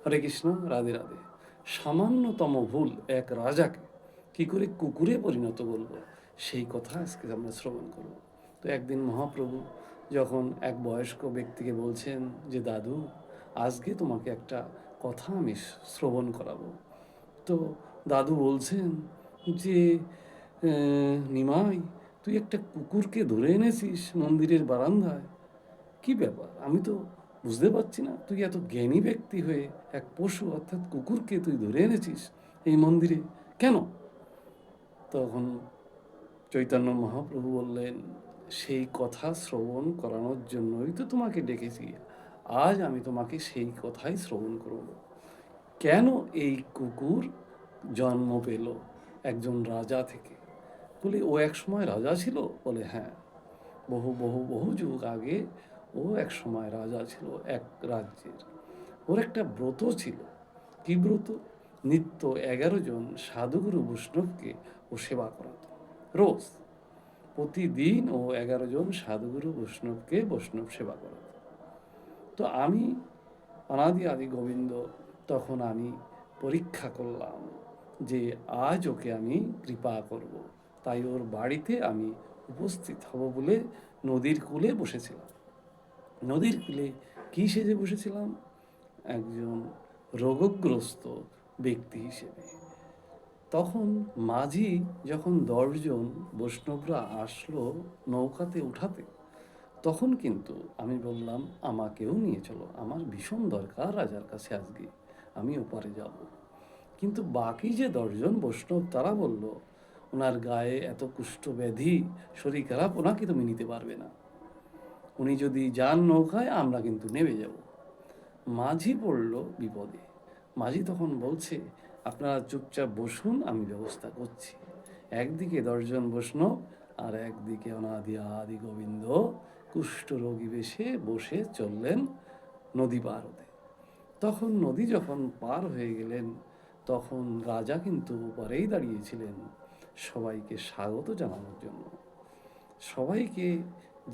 হরে কৃষ্ণ, রাধে রাধে। সামান্যতম ভুল এক রাজাকে কি করে কুকুরে পরিণত করলো, সেই কথা আজকে আমরা শ্রবণ করব। তো একদিন মহাপ্রভু যখন এক বয়স্ক ব্যক্তিকে বলছেন যে, দাদু, আজকে তোমাকে একটা কথা আমি শ্রবণ করাবো। তো দাদু বলছেন যে, নিমাই, তুই একটা কুকুরকে ধরে এনেছিস মন্দিরের বারান্দায়। কি ব্যাপার? আমি তো বুঝতে পারছি না, তুই এত জ্ঞানী ব্যক্তি হয়ে এক পশু অর্থাৎ কুকুরকে তুই ধরে এনেছিস এই মন্দিরে কেন? তখন চৈতন্য মহাপ্রভু বললেন, সেই কথা শ্রবণ করানোর জন্যই তো তোমাকে ডেকেছি। আজ আমি তোমাকে সেই কথাই শ্রবণ করব। কেন এই কুকুর জন্ম পেল একজন রাজা থেকে? বলি, ও এক সময় রাজা ছিল? বলে, হ্যাঁ, বহু বহু বহু যুগ আগে ও এক সময় রাজা ছিল এক রাজ্যের। ওর একটা ব্রত ছিল। কি ব্রত? নিত্য 11 জন সাধুগুরু বৈষ্ণবকে ও সেবা করাতো রোজ। প্রতিদিন ও 11 জন সাধুগুরু বৈষ্ণবকে বৈষ্ণব সেবা করাতো। তো আমি অনাদি আদি গোবিন্দ, তখন আমি পরীক্ষা করলাম যে আজ ওকে আমি কৃপা করব। তাই ওর বাড়িতে আমি উপস্থিত হব বলে নদীর কূলে বসেছিলাম। নদীর কূলে কী সেজে বসেছিলাম? একজন রোগগ্রস্ত ব্যক্তি হিসেবে। তখন মাঝি যখন 10 জন বৈষ্ণবরা আসলো নৌকাতে উঠাতে, তখন কিন্তু আমি বললাম, আমাকেও নিয়ে চলো, আমার ভীষণ দরকার রাজার কাছে আজকে, আমি ওপারে যাব। কিন্তু বাকি যে 10 জন বৈষ্ণব, তারা বলল, ওনার গায়ে এত কুষ্ঠ ব্যাধি, শরীর খারাপ, ওনাকে তুমি নিতে পারবে না। উনি যদি যান নৌকায়, আমরা কিন্তু নেমে যাব। মাঝি পড়ল বিপদে। মাঝি তখন বলছে, আপনারা চুপচাপ বসুন, আমি ব্যবস্থা করছি। একদিকে 10 জন বৈষ্ণব, আর একদিকে অনাদি আদি গোবিন্দ কুষ্ঠরোগী বেশে বসে চললেন নদী পার হতে। তখন নদী যখন পার হয়ে গেলেন, তখন রাজা কিন্তু ওপারেই দাঁড়িয়েছিলেন সবাইকে স্বাগত জানানোর জন্য। সবাইকে,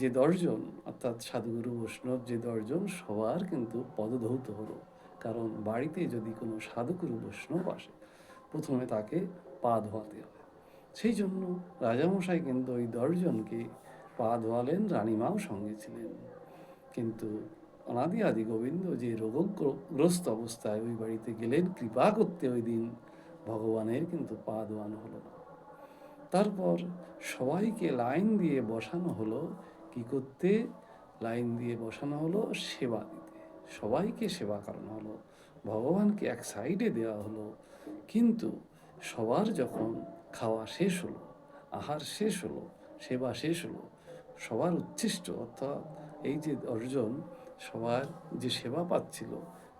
যে 10 জন অর্থাৎ সাধুগুরু বৈষ্ণব যে 10 জন, সবার কিন্তু পদধৌত হলো। কারণ বাড়িতে যদি কোনো সাধুগুরু বৈষ্ণব আসে, প্রথমে তাকে পা ধোয়াতে হয়। সেই জন্য রাজামশাই কিন্তু ওই 10 জনকে পা ধোয়ালেন, রানীমাও সঙ্গে ছিলেন। কিন্তু অনাদি আদি গোবিন্দ যে রোগগ্রস্ত অবস্থায় ওই বাড়িতে গেলেন কৃপা করতে, ওই দিন ভগবানের কিন্তু পা ধোয়ানো হলো না। তারপর সবাইকে লাইন দিয়ে বসানো হলো। কি করতে? লাইন দিয়ে বসানো হলো সেবা দিতে। সবাইকে সেবা করানো হলো, ভগবানকে এক সাইডে দেওয়া হলো। কিন্তু সবার যখন খাওয়া শেষ হলো, আহার শেষ হলো, সেবা শেষ হলো, সবার উচ্ছিষ্ট অর্থাৎ এই যে 10 জন সবার যে সেবা পাচ্ছিল,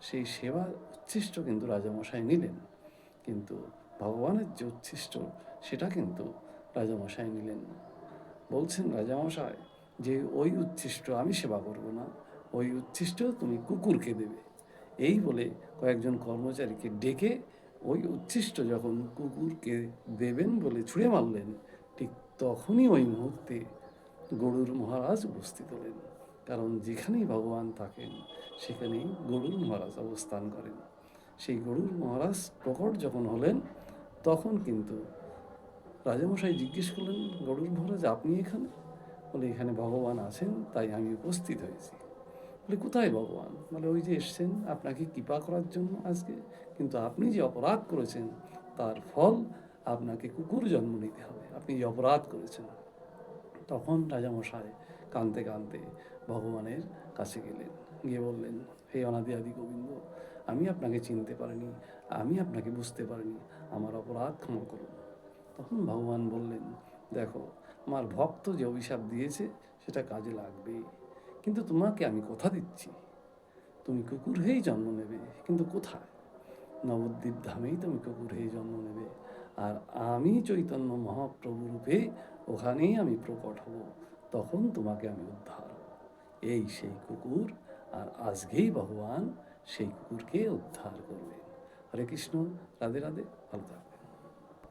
সেই সেবা উচ্ছিষ্ট কিন্তু রাজামশাই নিলেন। কিন্তু ভগবানের যে উচ্ছিষ্ট, সেটা কিন্তু রাজামশাই নিলেন না। বলছেন রাজামশাই যে, ওই উচ্ছিষ্ট আমি সেবা করব না, ওই উচ্ছিষ্ট তুমি কুকুরকে দেবে। এই বলে কয়েকজন কর্মচারীকে ডেকে ওই উচ্ছিষ্ট যখন কুকুরকে দেবেন বলে ছুঁড়ে মারলেন, ঠিক তখনই ওই মুহূর্তে গরুর মহারাজ উপস্থিত হলেন। কারণ যেখানেই ভগবান থাকেন, সেখানেই গরুর মহারাজ অবস্থান করেন। সেই গরুর মহারাজ প্রকট যখন হলেন, তখন কিন্তু রাজামশাই জিজ্ঞেস করলেন, গরুর মহারাজ, আপনি এখানে? বলে, এখানে ভগবান আছেন, তাই আমি উপস্থিত হয়েছি। বলে, কোথায় ভগবান? বলে, ওই যে এসছেন আপনাকে কৃপা করার জন্য আজকে, কিন্তু আপনি যে অপরাধ করেছেন তার ফল আপনাকে কুকুর জন্ম নিতে হবে, আপনি যে অপরাধ করেছেন। তখন রাজামশাই কাঁদতে কাঁদতে ভগবানের কাছে গেলেন, গিয়ে বললেন, হে অনাদি আদি গোবিন্দ, আমি আপনাকে চিনতে পারিনি, আমি আপনাকে বুঝতে পারিনি, আমার অপরাধ ক্ষমা করুন। তখন ভগবান বললেন, দেখো, আমার ভক্ত যে অভিশাপ দিয়েছে সেটা কাজে লাগবেই, কিন্তু তোমাকে আমি কথা দিচ্ছি, তুমি কুকুর হয়েই জন্ম নেবে। কিন্তু কোথায়? নবদ্বীপ ধামেই তুমি কুকুর হয়ে জন্ম নেবে, আর আমি চৈতন্য মহাপ্রভু রূপে ওখানেই আমি প্রকট হব, তখন তোমাকে আমি উদ্ধার হব। এই সেই কুকুর, আর আজকেই ভগবান সেই কুকুরকে উদ্ধার করবেন। হরে কৃষ্ণ, রাধে রাধে, ভালো থাকবেন।